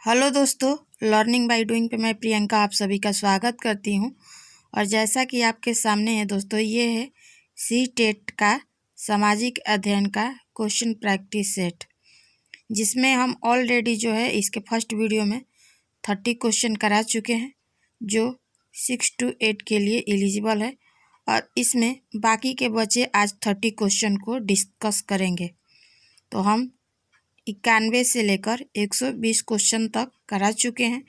Hello दोस्तों, learning by doing पे मैं प्रियंका आप सभी का स्वागत करती हूं। और जैसा कि आपके सामने है दोस्तों, ये है सी टेट का सामाजिक अध्ययन का क्वेश्चन प्रैक्टिस सेट, जिसमें हम ऑलरेडी जो है इसके फर्स्ट वीडियो में 30 क्वेश्चन करा चुके हैं, जो 6 to 8 के लिए एलिजिबल है। और इसमें बाकी के बचे आज 30 क्वेश्चन को डिस्कस करेंगे। तो हम 91 से लेकर 120 क्वेश्चन तक करा चुके हैं।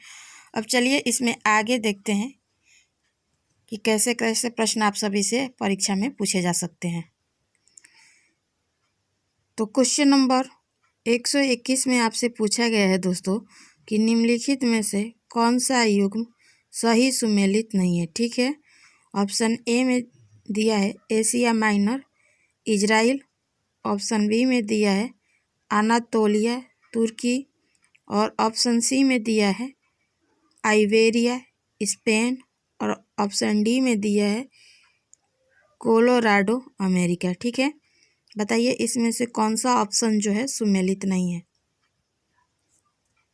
अब चलिए इसमें आगे देखते हैं कि कैसे कैसे प्रश्न आप सभी से परीक्षा में पूछे जा सकते हैं। तो क्वेश्चन नंबर 121 में आपसे पूछा गया है दोस्तों कि निम्नलिखित में से कौन सा युग्म सही सुमेलित नहीं है। ठीक है, ऑप्शन ए में दिया है Asia Minor Israel, option B में दिया है अनातोलिया तुर्की, और ऑप्शन सी में दिया है आइबेरिया स्पेन, और ऑप्शन डी में दिया है कोलोराडो अमेरिका। ठीक है, बताइए इसमें से कौन सा ऑप्शन जो है सुमेलित नहीं है।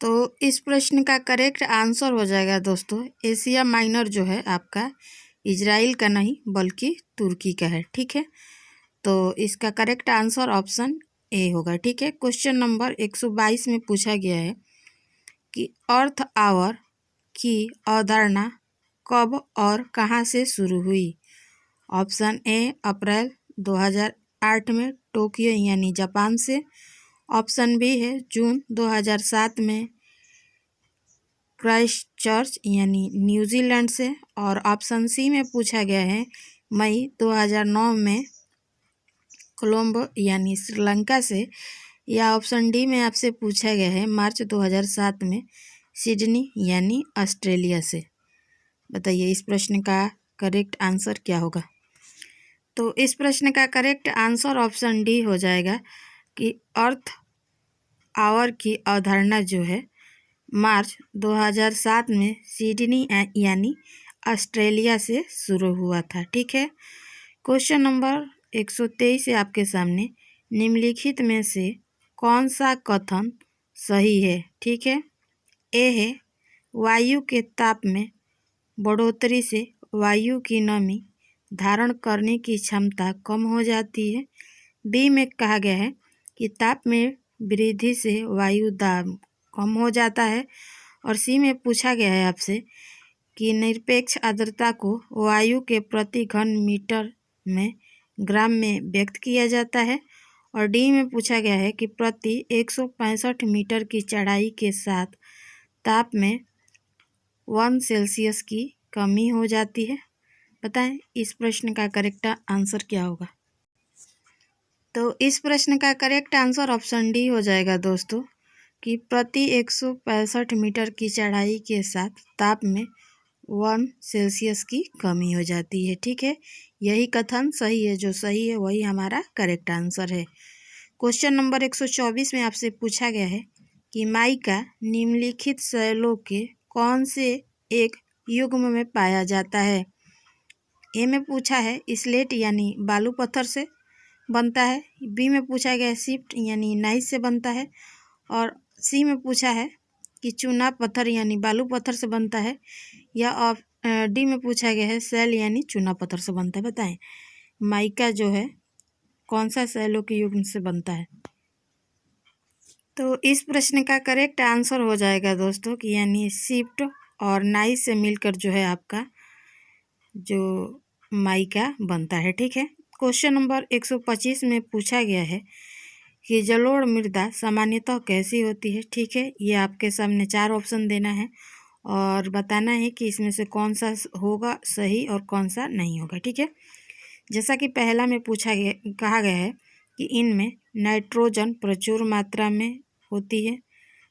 तो इस प्रश्न का करेक्ट आंसर हो जाएगा दोस्तों एशिया माइनर जो है आपका इजराइल का नहीं बल्कि तुर्की का है। ठीक है, तो इसका करेक्ट आंसर ऑप्शन ए होगा। ठीक है, क्वेश्चन नंबर 122 में पूछा गया है कि अर्थ आवर की अवधारणा कब और कहाँ से शुरू हुई। ऑप्शन ए अप्रैल 2008 में टोक्यो यानी जापान से, ऑप्शन बी है जून 2007 में क्राइस्ट चर्च यानी न्यूजीलैंड से, और ऑप्शन सी में पूछा गया है मई 2009 में कोलंबो यानी श्रीलंका से, या ऑप्शन डी में आपसे पूछा गया है मार्च 2007 में सिडनी यानी ऑस्ट्रेलिया से। बताइए इस प्रश्न का करेक्ट आंसर क्या होगा। तो इस प्रश्न का करेक्ट आंसर ऑप्शन डी हो जाएगा कि अर्थ आवर की अवधारणा जो है मार्च 2007 में सिडनी यानी ऑस्ट्रेलिया से शुरू हुआ था। ठीक है, क्वेश्चन नंबर 123 से आपके सामने निम्नलिखित में से कौन सा कथन सही है। ठीक है, ए है वायु के ताप में बढ़ोतरी से वायु की नमी धारण करने की क्षमता कम हो जाती है। बी में कहा गया है कि ताप में वृद्धि से वायु दाब कम हो जाता है, और सी में पूछा गया है आपसे कि निरपेक्ष आर्द्रता को वायु के प्रति घन मीटर में ग्राम में व्यक्त किया जाता है, और डी में पूछा गया है कि प्रति 165 मीटर की चढ़ाई के साथ ताप में 1 सेल्सियस की कमी हो जाती है। बताएं इस प्रश्न का करेक्ट आंसर क्या होगा। तो इस प्रश्न का करेक्ट आंसर ऑप्शन डी हो जाएगा दोस्तों कि प्रति 165 मीटर की चढ़ाई के साथ ताप में 1 सेल्सियस की कमी हो जाती है। ठीक है, यही कथन सही है, जो सही है वही हमारा करेक्ट आंसर है। क्वेश्चन नंबर 124 में आपसे पूछा गया है कि माइका निम्नलिखित शैलों के कौन से एक युग्म में पाया जाता है। ए में पूछा है स्लेट यानी बालू पत्थर से बनता है, बी में पूछा गया है शिफ्ट यानी नाइस से बनता है, और सी में पूछा है कि चूना पत्थर यानी बालू पत्थर से बनता है, या डी में पूछा गया है सेल यानी चूना पत्थर से बनता है। बताएं माइका जो है कौन सा शैलों के युग्म से बनता है। तो इस प्रश्न का करेक्ट आंसर हो जाएगा दोस्तों कि यानी शिफ्ट और नाइस से मिलकर जो है आपका जो माइका बनता है। ठीक है, क्वेश्चन नंबर 125 में पूछा गया है कि जलोढ़ मृदा सामान्यतः कैसी होती है। ठीक है, ये आपके सामने 4 ऑप्शन देना है और बताना है कि इसमें से कौन सा होगा सही और कौन सा नहीं होगा। ठीक है, जैसा कि पहला में कहा गया है कि इनमें नाइट्रोजन प्रचुर मात्रा में होती है,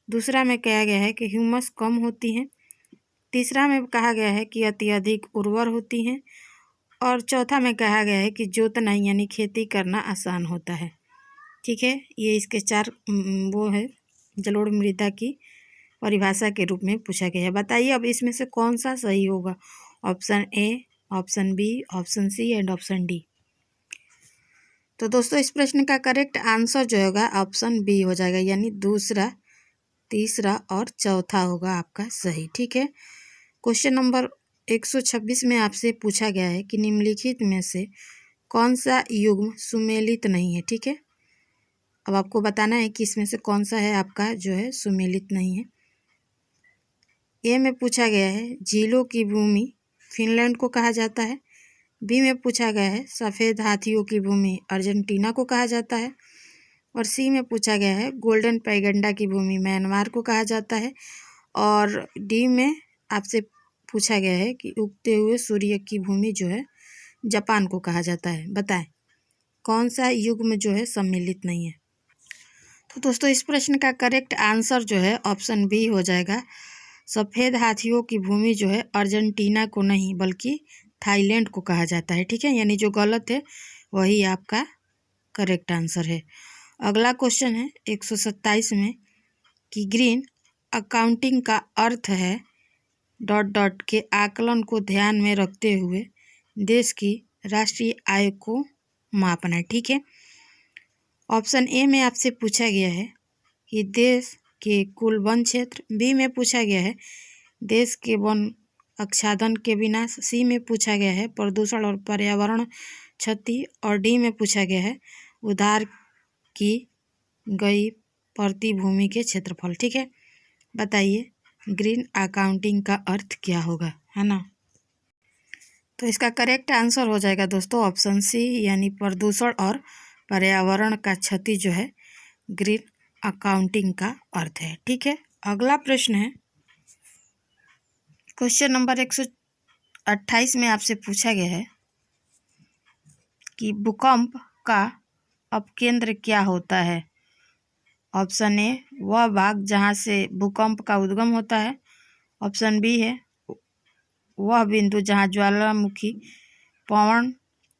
दूसरा में कहा गया है कि ह्यूमस कम होती है, तीसरा में कहा गया है कि अत्यधिक उर्वर होती हैं, और चौथा में कहा गया है कि जोतना यानी खेती करना आसान होता है। ठीक है, ये इसके 4 वो है जलोढ़ मृदा की परिभाषा के रूप में पूछा गया है। बताइए अब इसमें से कौन सा सही होगा। Option A, option B, option C and option D. तो दोस्तों इस प्रश्न का करेक्ट आंसर जो होगा ऑप्शन बी हो जाएगा, यानी दूसरा तीसरा और चौथा होगा आपका सही। ठीक है। क्वेश्चन नंबर 126 में आपसे पूछा गया है कि निम्नलिखित में से कौन सा युग्म सुमेलित नहीं है। ठीक है। अब आपको बताना है कि इसमें से कौन सा है आपका जो है सुमेलित नहीं है। ए में पूछा गया है झीलों की भूमि फिनलैंड को कहा जाता है। बी में पूछा गया है सफ़ेद हाथियों की भूमि अर्जेंटीना को कहा जाता है। और सी में पूछा गया है गोल्डन पैगंडा की भूमि म्यांमार को कहा जाता है। और डी में आपसे पूछा गया है कि उगते हुए सूर्य की भूमि जो है जापान को कहा जाता है। बताएं कौन सा युग्म जो है सम्मिलित नहीं है। तो दोस्तों इस प्रश्न का करेक्ट आंसर जो है ऑप्शन बी हो जाएगा। सफ़ेद हाथियों की भूमि जो है अर्जेंटीना को नहीं बल्कि थाईलैंड को कहा जाता है। ठीक है। यानी जो गलत है वही आपका करेक्ट आंसर है। अगला क्वेश्चन है 127 में कि ग्रीन अकाउंटिंग का अर्थ है ... के आकलन को ध्यान में रखते हुए देश की राष्ट्रीय आय को मापना। ठीक है। ऑप्शन ए में आपसे पूछा गया है कि देश के कुल वन क्षेत्र। बी में पूछा गया है देश के वन आच्छादन के विनाश। सी में पूछा गया है प्रदूषण और पर्यावरण क्षति। और डी में पूछा गया है उधार की गई प्रति भूमि के क्षेत्रफल। ठीक है। बताइए ग्रीन अकाउंटिंग का अर्थ क्या होगा, है ना। तो इसका करेक्ट आंसर हो जाएगा दोस्तों ऑप्शन सी यानी प्रदूषण और पर्यावरण का क्षति जो है ग्रीन अकाउंटिंग का अर्थ है। ठीक है। अगला प्रश्न है क्वेश्चन नंबर 128 में आपसे पूछा गया है कि भूकंप का अपकेंद्र क्या होता है। ऑप्शन ए वह भाग जहाँ से भूकंप का उद्गम होता है। ऑप्शन बी है वह बिंदु जहाँ ज्वालामुखी पवन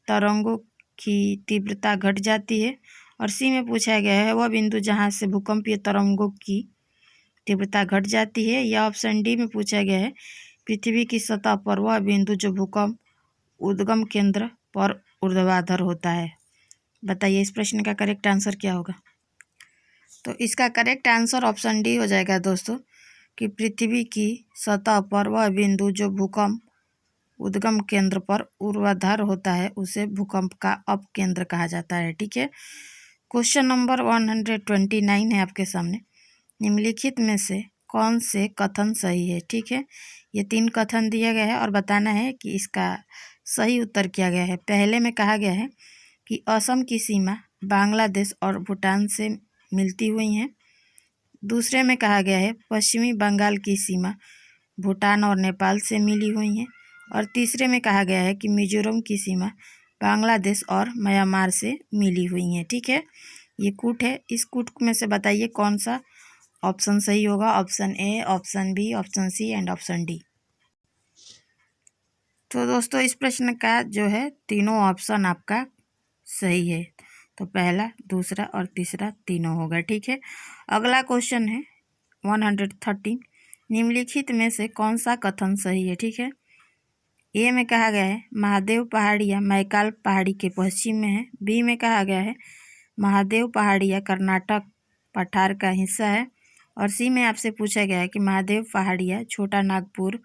तरंगों की तीव्रता घट जाती है। और सी में पूछा गया है वह बिंदु जहाँ से भूकंपीय तरंगों की तीव्रता घट जाती है। या ऑप्शन डी में पूछा गया है पृथ्वी की सतह पर वह बिंदु जो भूकंप उद्गम केंद्र पर ऊर्ध्वाधर होता है। बताइए इस प्रश्न का करेक्ट आंसर क्या होगा। तो इसका करेक्ट आंसर ऑप्शन डी हो जाएगा दोस्तों कि पृथ्वी की सतह पर वह बिंदु जो भूकंप उद्गम केंद्र पर ऊर्ध्वाधर होता है उसे भूकंप का अपकेंद्र कहा जाता है। ठीक है। क्वेश्चन नंबर 129 है आपके सामने। निम्नलिखित में से कौन से कथन सही है। ठीक है। ये 3 कथन दिया गया है और बताना है कि इसका सही उत्तर किया गया है। पहले में कहा गया है कि असम की सीमा बांग्लादेश और भूटान से मिलती हुई हैं। दूसरे में कहा गया है पश्चिमी बंगाल की सीमा भूटान और नेपाल से मिली हुई हैं। और तीसरे में कहा गया है कि मिजोरम की सीमा बांग्लादेश और म्यांमार से मिली हुई हैं। ठीक है। ये कूट है। इस कूट में से बताइए कौन सा ऑप्शन सही होगा। Option A, option B, option C and option D. तो दोस्तों इस प्रश्न का जो है तीनों ऑप्शन आपका सही है। तो पहला, दूसरा और तीसरा तीनों होगा। ठीक है। अगला क्वेश्चन है 113। निम्नलिखित में से कौन सा कथन सही है। ठीक है। ए में कहा गया है महादेव पहाड़ियाँ मैकाल पहाड़ी के पश्चिम में है। बी में कहा गया है महादेव पहाड़ियाँ कर्नाटक पठार का हिस्सा है। और सी में आपसे पूछा गया है कि महादेव पहाड़ियाँ छोटा नागपुर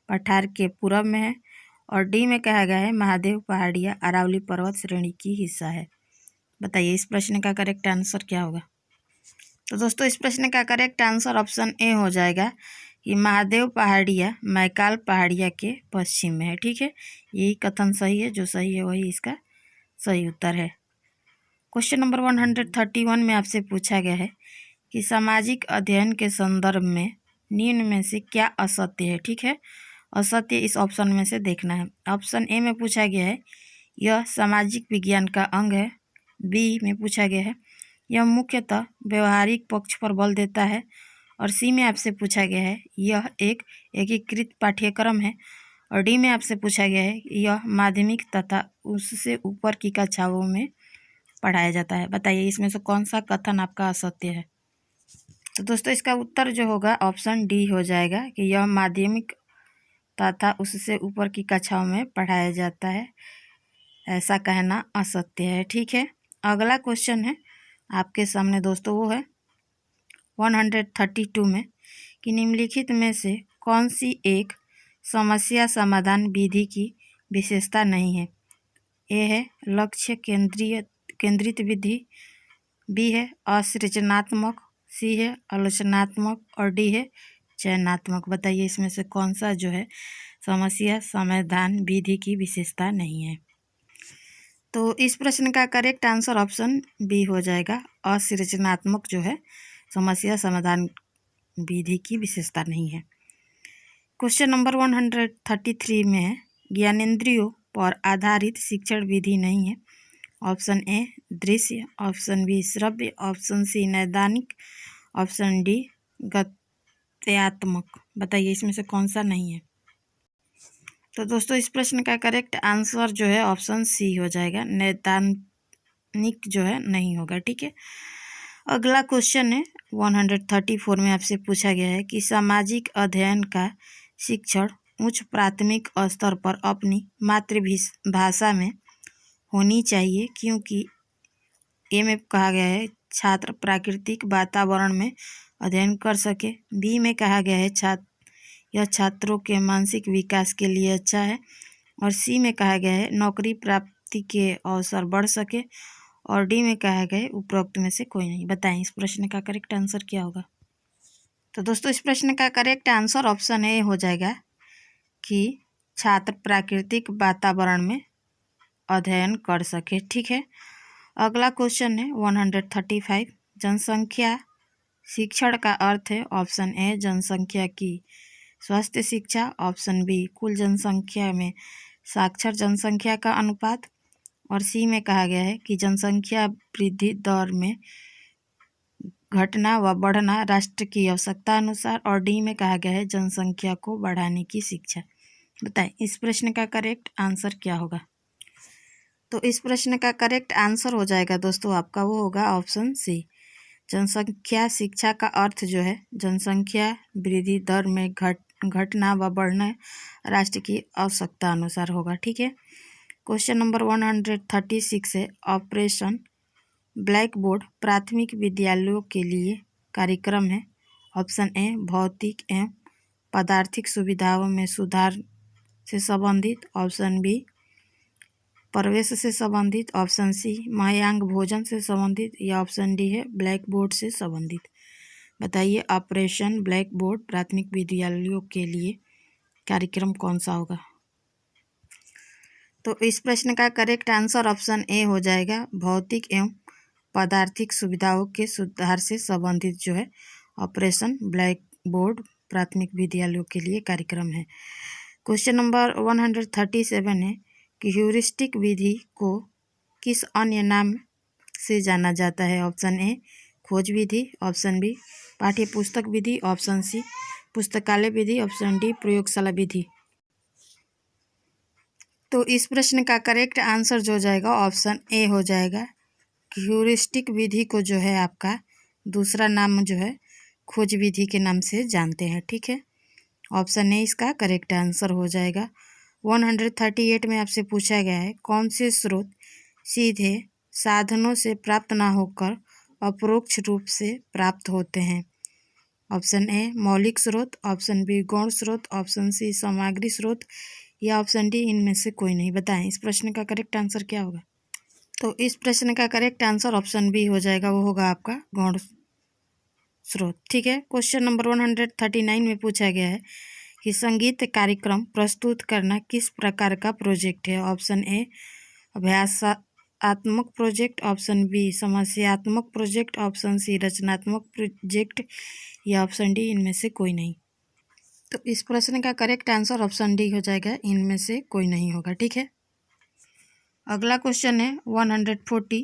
पठार के पूरब में है। और डी में कहा गया है महादेव पहाड़ियाँ अरावली पर्वत श्रेणी की हिस्सा है। बताइए इस प्रश्न का करेक्ट आंसर क्या होगा। तो दोस्तों इस प्रश्न का करेक्ट आंसर ऑप्शन ए हो जाएगा कि महादेव पहाड़ियाँ मैकाल पहाड़ियाँ के पश्चिम में है। ठीक है। यही कथन सही है। जो सही है वही इसका सही उत्तर है। क्वेश्चन नंबर 131 में आपसे पूछा गया है कि सामाजिक अध्ययन के संदर्भ में निम्न में से क्या असत्य है। ठीक है। असत्य इस ऑप्शन में से देखना है। ऑप्शन ए में पूछा गया है यह सामाजिक विज्ञान का अंग है। बी में पूछा गया है यह मुख्यतः व्यवहारिक पक्ष पर बल देता है। और सी में आपसे पूछा गया है यह एक एकीकृत पाठ्यक्रम है। और डी में आपसे पूछा गया है यह माध्यमिक तथा उससे ऊपर की कक्षाओं में पढ़ाया जाता है। बताइए इसमें से कौन सा कथन आपका असत्य है। तो दोस्तों इसका उत्तर जो होगा ऑप्शन डी हो जाएगा कि यह माध्यमिक तथा उससे ऊपर की कक्षाओं में पढ़ाया जाता है। ऐसा कहना असत्य है। ठीक है। अगला क्वेश्चन है आपके सामने दोस्तों वो है 132 में कि निम्नलिखित में से कौन सी एक समस्या समाधान विधि की विशेषता नहीं है। ए है लक्ष्य केंद्रित विधि, बी है असृजनात्मक, सी है आलोचनात्मक और डी है चयनात्मक। बताइए इसमें से कौन सा जो है समस्या समाधान विधि की विशेषता नहीं है। तो इस प्रश्न का करेक्ट आंसर ऑप्शन बी हो जाएगा, असृजनात्मक जो है समस्या समाधान विधि की विशेषता नहीं है। क्वेश्चन नंबर 133 में है ज्ञानेंद्रियों पर आधारित शिक्षण विधि नहीं है। ऑप्शन ए दृश्य, ऑप्शन बी श्रव्य, ऑप्शन सी नैदानिक, ऑप्शन डी गत्यात्मक। बताइए इसमें से कौन सा नहीं है। तो दोस्तों इस प्रश्न का करेक्ट आंसर जो है ऑप्शन सी हो जाएगा, नैदानिक जो है नहीं होगा। ठीक है, अगला क्वेश्चन है 134 में आपसे पूछा गया है कि सामाजिक अध्ययन का शिक्षण उच्च प्राथमिक स्तर पर अपनी मातृभाषा में होनी चाहिए, क्योंकि ए में कहा गया है छात्र प्राकृतिक वातावरण में अध्ययन कर सके, बी में कहा गया है यह छात्रों के मानसिक विकास के लिए अच्छा है, और सी में कहा गया है नौकरी प्राप्ति के अवसर बढ़ सके, और डी में कहा गया है उपरोक्त में से कोई नहीं। बताएं इस प्रश्न का करेक्ट आंसर क्या होगा। तो दोस्तों इस प्रश्न का करेक्ट आंसर ऑप्शन ए हो जाएगा कि छात्र प्राकृतिक वातावरण में अध्ययन कर सके। ठीक है, अगला क्वेश्चन है 135 जनसंख्या शिक्षण का अर्थ है। ऑप्शन ए जनसंख्या की स्वास्थ्य शिक्षा, ऑप्शन बी कुल जनसंख्या में साक्षर जनसंख्या का अनुपात, और सी में कहा गया है कि जनसंख्या वृद्धि दर में घटना व बढ़ना राष्ट्र की आवश्यकता अनुसार, और डी में कहा गया है जनसंख्या को बढ़ाने की शिक्षा। बताएं इस प्रश्न का करेक्ट आंसर क्या होगा। तो इस प्रश्न का करेक्ट आंसर हो जाएगा दोस्तों आपका वो होगा ऑप्शन सी, जनसंख्या शिक्षा का अर्थ जो है जनसंख्या वृद्धि दर में घटना व बढ़ना राष्ट्र की आवश्यकता अनुसार होगा। ठीक है, क्वेश्चन नंबर 136 है ऑपरेशन ब्लैक बोर्ड प्राथमिक विद्यालयों के लिए कार्यक्रम है। ऑप्शन ए भौतिक एवं पदार्थिक सुविधाओं में सुधार से संबंधित, ऑप्शन बी प्रवेश से संबंधित, ऑप्शन सी माह्यांग भोजन से संबंधित, या ऑप्शन डी है ब्लैक बोर्ड से संबंधित। बताइए ऑपरेशन ब्लैक बोर्ड प्राथमिक विद्यालयों के लिए कार्यक्रम कौन सा होगा। तो इस प्रश्न का करेक्ट आंसर ऑप्शन ए हो जाएगा, भौतिक एवं पदार्थिक सुविधाओं के सुधार से संबंधित जो है ऑपरेशन ब्लैक बोर्ड प्राथमिक विद्यालयों के लिए कार्यक्रम है। क्वेश्चन नंबर 137 है कि ह्यूरिस्टिक विधि को किस अन्य नाम से जाना जाता है। ऑप्शन ए खोज विधि, ऑप्शन बी पाठ्य पुस्तक विधि, ऑप्शन सी पुस्तकालय विधि, ऑप्शन डी प्रयोगशाला विधि। तो इस प्रश्न का करेक्ट आंसर जो जाएगा ऑप्शन ए हो जाएगा, ह्यूरिस्टिक विधि को जो है आपका दूसरा नाम जो है खोज विधि के नाम से जानते हैं। ठीक है, ऑप्शन ए इसका करेक्ट आंसर हो जाएगा। 138 में आपसे पूछा गया है कौन से स्रोत सीधे साधनों से प्राप्त ना होकर अपरोक्ष रूप से प्राप्त होते हैं। ऑप्शन ए मौलिक स्रोत, ऑप्शन बी गौण स्रोत, ऑप्शन सी सामग्री स्रोत, या ऑप्शन डी इनमें से कोई नहीं। बताएं इस प्रश्न का करेक्ट आंसर क्या होगा। तो इस प्रश्न का करेक्ट आंसर ऑप्शन बी हो जाएगा, वो होगा आपका गौण स्रोत। ठीक है, क्वेश्चन नंबर 139 में पूछा गया है कि संगीत कार्यक्रम प्रस्तुत करना किस प्रकार का प्रोजेक्ट है। ऑप्शन ए अभ्यासात्मक प्रोजेक्ट, ऑप्शन बी समस्यात्मक प्रोजेक्ट, ऑप्शन सी रचनात्मक प्रोजेक्ट, या ऑप्शन डी इनमें से कोई नहीं। तो इस प्रश्न का करेक्ट आंसर ऑप्शन डी हो जाएगा, इनमें से कोई नहीं होगा। ठीक है, अगला क्वेश्चन है 140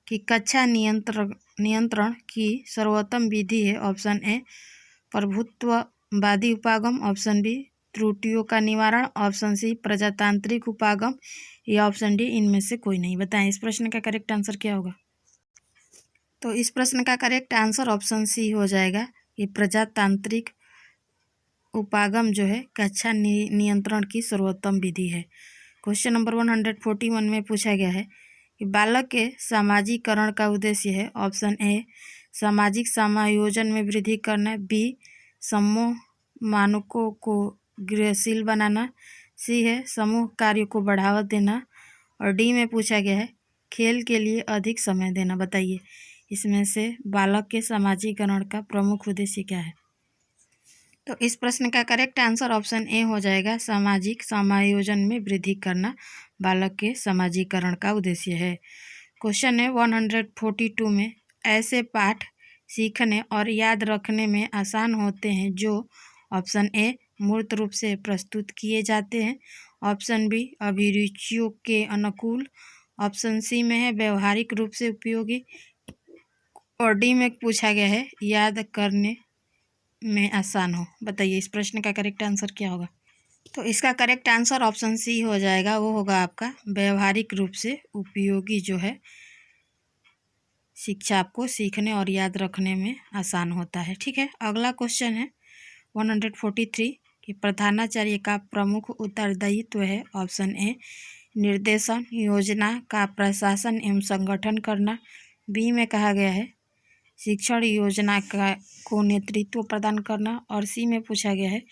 कि कक्षा नियंत्रण की सर्वोत्तम विधि है। ऑप्शन ए प्रभुत्ववादी उपागम, ऑप्शन बी त्रुटियों का निवारण, ऑप्शन सी प्रजातांत्रिक उपागम, या ऑप्शन डी इनमें से कोई नहीं। बताएं इस प्रश्न का करेक्ट आंसर क्या होगा। तो इस प्रश्न का करेक्ट आंसर ऑप्शन सी हो जाएगा, ये प्रजातांत्रिक उपागम जो है कक्षा नियंत्रण की सर्वोत्तम विधि है। क्वेश्चन नंबर 141 में पूछा गया है कि बालक के सामाजिकरण का उद्देश्य है। ऑप्शन ए सामाजिक समायोजन में वृद्धि करना, बी समूह मानकों को गतिशील बनाना, सी है समूह कार्यों को बढ़ावा देना, और डी में पूछा गया है खेल के लिए अधिक समय देना। बताइए इसमें से बालक के सामाजिकरण का प्रमुख उद्देश्य क्या है? तो इस प्रश्न का करेक्ट आंसर ऑप्शन ए हो जाएगा, सामाजिक समायोजन में वृद्धि करना बालक के समाजीकरण का उद्देश्य है। क्वेश्चन है 142 में ऐसे पाठ सीखने और याद रखने में आसान होते हैं जो ऑप्शन ए मूर्त रूप से प्रस्तुत किए जाते हैं, ऑप्शन बी अभिरुचियों के अनुकूल, ऑप्शन सी में है व्यवहारिक रूप से उपयोगी, और डी में पूछा गया है याद करने में आसान हो। बताइए इस प्रश्न का करेक्ट आंसर क्या होगा? तो इसका करेक्ट आंसर ऑप्शन सी हो जाएगा, वो होगा आपका व्यवहारिक रूप से उपयोगी जो है शिक्षा आपको सीखने और याद रखने में आसान होता है। ठीक है, अगला क्वेश्चन है 143 कि प्रधानाचार्य का प्रमुख उत्तरदायित्व है, ऑप्शन ए निर्देशन योजना का प्रशासन एवं संगठन करना, बी में कहा गया है शिक्षण योजना को नेतृत्व प्रदान करना, और सी में पूछा गया है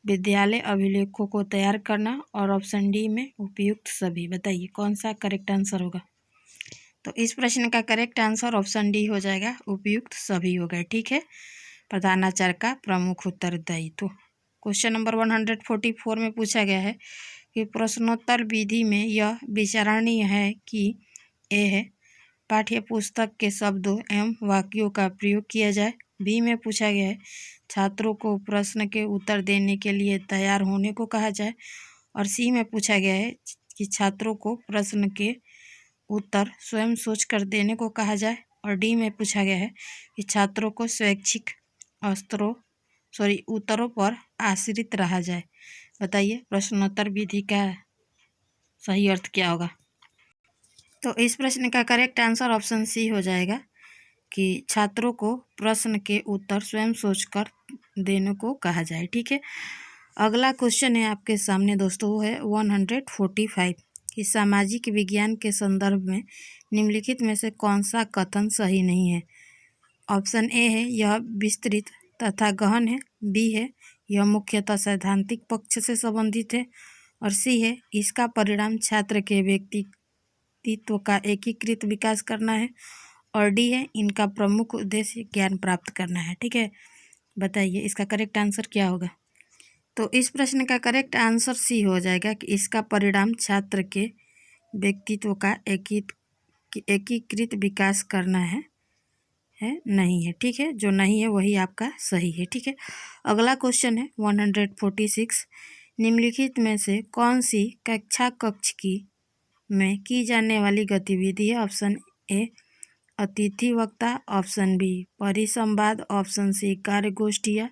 विद्यालय अभिलेखों को तैयार करना, और ऑप्शन डी में उपयुक्त सभी। बताइए कौन सा करेक्ट आंसर होगा? तो इस प्रश्न का करेक्ट आंसर ऑप्शन डी हो जाएगा, उपयुक्त सभी हो गए। ठीक है, प्रधानाचार्य का प्रमुख उत्तरदायित्व। क्वेश्चन नंबर 144 में पूछा गया है कि प्रश्नोत्तर विधि में यह विचारणीय है कि ए है पाठ्य पुस्तक के शब्दों एवं वाक्यों का प्रयोग किया जाए, बी में पूछा गया है छात्रों को प्रश्न के उत्तर देने के लिए तैयार होने को कहा जाए, और सी में पूछा गया है कि छात्रों को प्रश्न के उत्तर स्वयं सोचकर देने को कहा जाए, और डी में पूछा गया है कि छात्रों को स्वैच्छिक उत्तरों पर आश्रित रहा जाए। बताइए प्रश्नोत्तर विधि का सही अर्थ क्या होगा? तो इस प्रश्न का करेक्ट आंसर ऑप्शन सी हो जाएगा कि छात्रों को प्रश्न के उत्तर स्वयं सोचकर देने को कहा जाए। ठीक है, अगला क्वेश्चन है आपके सामने दोस्तों, वो है 145 कि सामाजिक विज्ञान के संदर्भ में निम्नलिखित में से कौन सा कथन सही नहीं है? ऑप्शन ए है यह विस्तृत तथा गहन है, बी है यह मुख्यतः सैद्धांतिक पक्ष से संबंधित है, और सी है इसका परिणाम छात्र के व्यक्तित्व का एकीकृत विकास करना है, और डी है इनका प्रमुख उद्देश्य ज्ञान प्राप्त करना है। ठीक है, बताइए इसका करेक्ट आंसर क्या होगा? तो इस प्रश्न का करेक्ट आंसर सी हो जाएगा कि इसका परिणाम छात्र के व्यक्तित्व का एकीकृत विकास करना है नहीं है। ठीक है, जो नहीं है वही आपका सही है। ठीक है, अगला क्वेश्चन है 146 निम्नलिखित में से कौन सी कक्ष में की जाने वाली गतिविधि है? ऑप्शन ए अतिथि वक्ता, ऑप्शन बी परिसंवाद, ऑप्शन सी कार्यगोष्ठियाँ,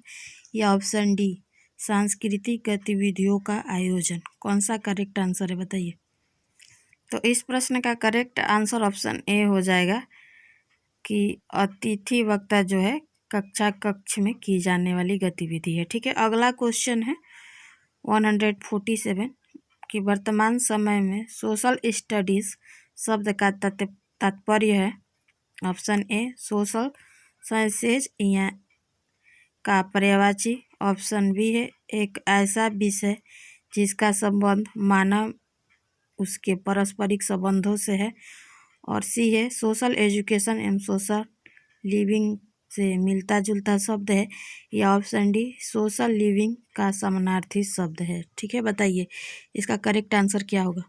या ऑप्शन डी सांस्कृतिक गतिविधियों का आयोजन। कौन सा करेक्ट आंसर है बताइए? तो इस प्रश्न का करेक्ट आंसर ऑप्शन ए हो जाएगा कि अतिथि वक्ता जो है कक्ष में की जाने वाली गतिविधि है। ठीक है, अगला क्वेश्चन है 147 कि वर्तमान समय में सोशल स्टडीज़ शब्द का तात्पर्य है, ऑप्शन ए सोशल साइंसेज या का पर्यायवाची, ऑप्शन बी है एक ऐसा विषय जिसका संबंध मानव उसके पारस्परिक संबंधों से है, और सी है social education and social living से मिलता जुलता शब्द है, या ऑप्शन डी सोशल लिविंग का समानार्थी शब्द है। ठीक है, बताइए इसका करेक्ट आंसर क्या होगा?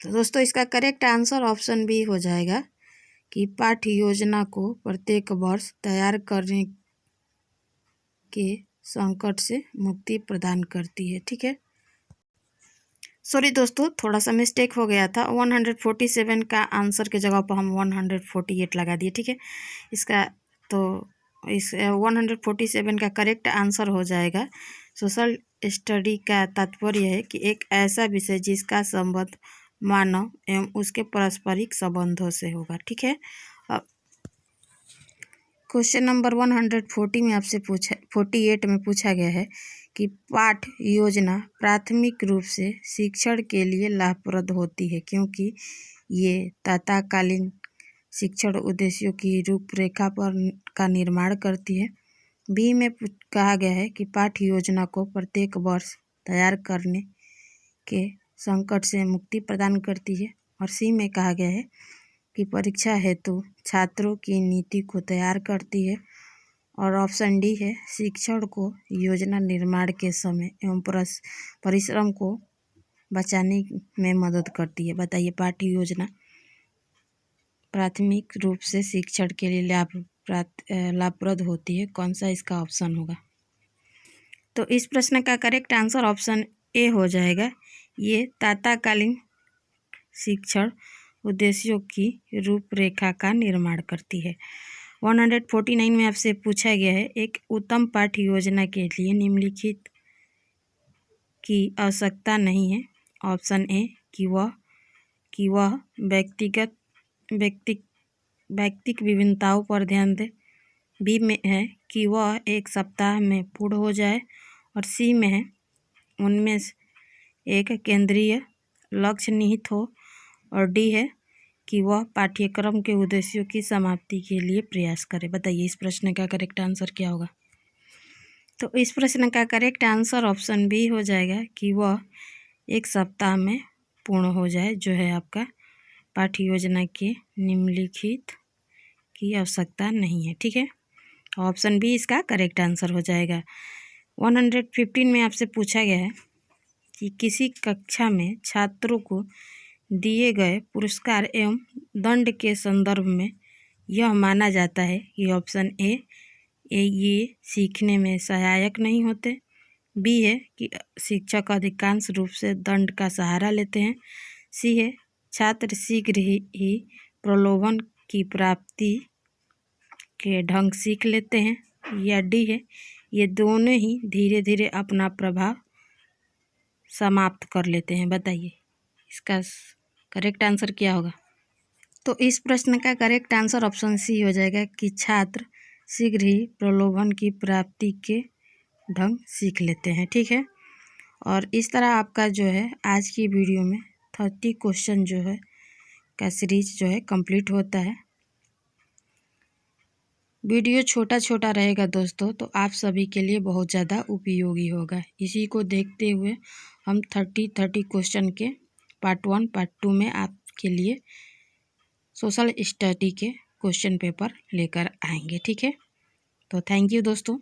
तो दोस्तों इसका करेक्ट आंसर ऑप्शन बी हो जाएगा कि पाठ्य योजना को प्रत्येक वर्ष तैयार करने के संकट से मुक्ति प्रदान करती है। ठीक है, सॉरी दोस्तों थोड़ा सा मिस्टेक हो गया था, 147 का आंसर के जगह पर हम 148 लगा दिए। ठीक है, इसका तो इस 147 का करेक्ट आंसर हो जाएगा सोशल स्टडी का तात्पर्य है कि एक ऐसा विषय जिसका संबंध मानव एवं उसके पारस्परिक संबंधों से होगा। ठीक है, क्वेश्चन नंबर 140 में आपसे 48 में पूछा गया है कि पाठ योजना प्राथमिक रूप से शिक्षण के लिए लाभप्रद होती है क्योंकि ये तत्कालीन शिक्षण उद्देश्यों की रूपरेखा पर का निर्माण करती है। बी में कहा गया है कि पाठ्य योजना को प्रत्येक वर्ष तैयार करने के संकट से मुक्ति प्रदान करती है। और सी में कहा गया है कि परीक्षा हेतु छात्रों की नीति को तैयार करती है। और ऑप्शन डी है शिक्षण को योजना निर्माण के समय एवं परिश्रम को बचाने में मदद करती है। बताइए, पाठ्य योजना प्राथमिक रूप से शिक्षण के लिए लाभप्रद होती है, कौन सा इसका ऑप्शन होगा? तो इस प्रश्न का करेक्ट आंसर ऑप्शन ए हो जाएगा। ये तात्कालीन शिक्षण उद्देश्यों की रूपरेखा का निर्माण करती है। 149 में आपसे पूछा गया है, एक उत्तम पाठ्य योजना के लिए निम्नलिखित की आवश्यकता नहीं है। ऑप्शन ए कि वह व्यक्तिक विभिन्नताओं पर ध्यान दे। बी में है कि वह एक सप्ताह में पूर्ण हो जाए। और सी में है उनमें एक केंद्रीय लक्ष्य निहित हो। और डी है कि वह पाठ्यक्रम के उद्देश्यों की समाप्ति के लिए प्रयास करे। बताइए, इस प्रश्न का करेक्ट आंसर क्या होगा? तो इस प्रश्न का करेक्ट आंसर ऑप्शन बी हो जाएगा कि वह एक सप्ताह में पूर्ण हो जाए, जो है आपका पाठ्य योजना के निम्नलिखित की आवश्यकता नहीं है। ठीक है, ऑप्शन बी इसका करेक्ट आंसर हो जाएगा। 115 में आपसे पूछा गया है कि किसी कक्षा में छात्रों को दिए गए पुरस्कार एवं दंड के संदर्भ में यह माना जाता है कि ऑप्शन ए ये सीखने में सहायक नहीं होते। बी है कि शिक्षक अधिकांश रूप से दंड का सहारा लेते हैं। सी है छात्र शीघ्र ही प्रलोभन की प्राप्ति के ढंग सीख लेते हैं। या डी है ये दोनों ही धीरे धीरे अपना प्रभाव समाप्त कर लेते हैं। बताइए, इसका करेक्ट आंसर क्या होगा? तो इस प्रश्न का करेक्ट आंसर ऑप्शन सी हो जाएगा कि छात्र शीघ्र ही प्रलोभन की प्राप्ति के ढंग सीख लेते हैं। ठीक है, और इस तरह आपका जो है आज की वीडियो में 30 क्वेश्चन जो है का सीरीज जो है कंप्लीट होता है। वीडियो छोटा छोटा रहेगा दोस्तों, तो आप सभी के लिए बहुत ज़्यादा उपयोगी होगा। इसी को देखते हुए हम 30 क्वेश्चन के पार्ट 1 पार्ट 2 में आपके लिए सोशल स्टडी के क्वेश्चन पेपर लेकर आएंगे। ठीक है, तो थैंक यू दोस्तों।